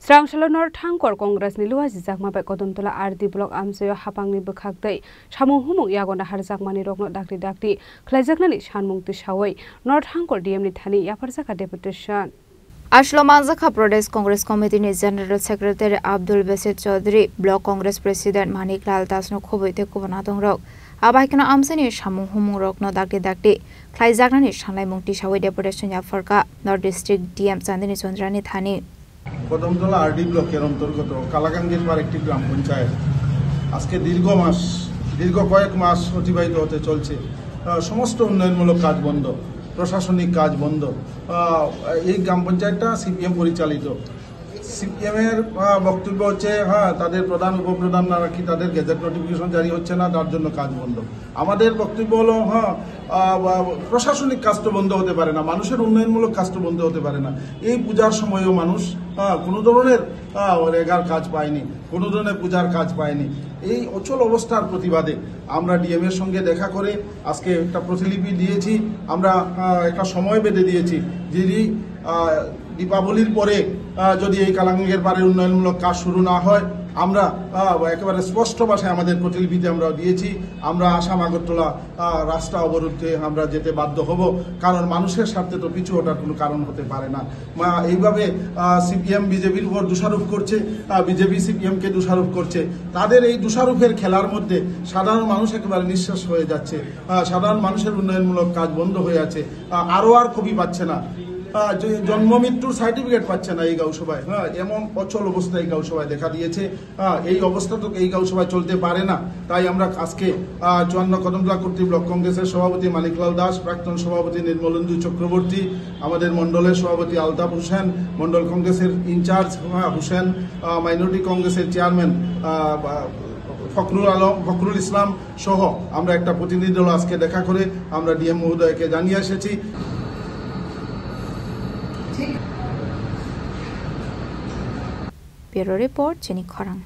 Srangshalo Nor Thangkor Congress ni luwa jijakma bai Kodamtola RD block amsayo hapangni bwkhakdai samung humung yagona harjakmani rokno dakti khlaijaknani sanmung tisawai Nor Thangkor DM ni thani yafarjaka deputation Ashlo Manjaka Pradesh Congress Committee ni General Secretary Abdul Basit Chaudhary Block Congress President Manik Lal Das no khoboite kubana dongrok abaikana amsani samung humung rokno dakti khlaijaknani sanlaimung tisawai deputation yafarka North District DM Chandini Chandrani thani Kadamtala RD ব্লকের অন্তর্গত কালাকান্দির পার একটি গ্রাম পঞ্চায়েত আজকে দীর্ঘ কয়েক মাস অতিবাহিত হতে চলছে সমস্ত উন্নয়নমূলক কাজ বন্ধ প্রশাসনিক কাজ বন্ধ এই গ্রাম পঞ্চায়েতটা সিপিএম পরিচালিত সিপিএম এর বক্তব্য হচ্ছে তাদের প্রধান উপপ্রধান নাকি তাদের গেজেট নোটিফিকেশন জারি হচ্ছে না তার জন্য কাজ বন্ধ আমাদের বক্তব্য হলো প্রশাসনিক কাজ তো বন্ধ হতে পারে না মানুষের উন্নয়নমূলক কাজ তো বন্ধ হতে পারে না এই পূজার সময়ও মানুষ কোনো ধরনের রেগার কাজ পায়নি কোনো ধরনের পূজার কাজ পায়নি এই অচল অবস্থার প্রতিবাদে আমরা ডিএম এর সঙ্গে দেখা করে আজকে একটা প্রতিলিপি দিয়েছি আমরা একটা সময় বেঁধে দিয়েছি যদি দীপাবলির পরে যদি এই কালাঙ্গের পারে উন্নয়নমূলক কাজ শুরু না হয় আমরা একেবারে স্পষ্ট ভাষায় আমাদের প্রতিলিপিতে আমরা দিয়েছি আমরা আসাম আগরতলা রাস্তা অবরোধে আমরা যেতে বাধ্য হব কারণ মানুষের স্বার্থে তো পিছু ওঠার কোনো কারণ হতে পারে না এইভাবে সিপিএম বিজেপির উপর দোষারোপ করছে বিজেপি সিপিএমকে দোষারোপ করছে তাদের এই দোষারোপের খেলার মধ্যে সাধারণ মানুষ একেবারে নিঃশ্বাস হয়ে যাচ্ছে সাধারণ মানুষের উন্নয়নমূলক কাজ বন্ধ হয়ে আছে আর কবি পাচ্ছে না জন্ম মৃত্যুর সার্টিফিকেট পাচ্ছে না এই গাঁওসভায় এমন অচল অবস্থা এই গাঁওসভায় দেখা দিয়েছে এই অবস্থা তো এই গাঁওসভায় চলতে পারে না তাই আমরা আজকে 54 কদমতলা কর্তৃ ব্লক কংগ্রেসের সভাপতি মানিকলাল দাস প্রাক্তন সভাপতি নির্মলেন্দু চক্রবর্তী আমাদের মন্ডলের সভাপতি আলতাফ হোসেন মন্ডল কংগ্রেসের ইনচার্জ হোসেন মাইনরিটি কংগ্রেসের চেয়ারম্যান ফখরুল ইসলাম সহ আমরা একটা প্রতিনিধি দল আজকে দেখা করে আমরা ডিএম মহোদয়কে জানিয়ে এসেছি Bureau Report, Jenny Khorang.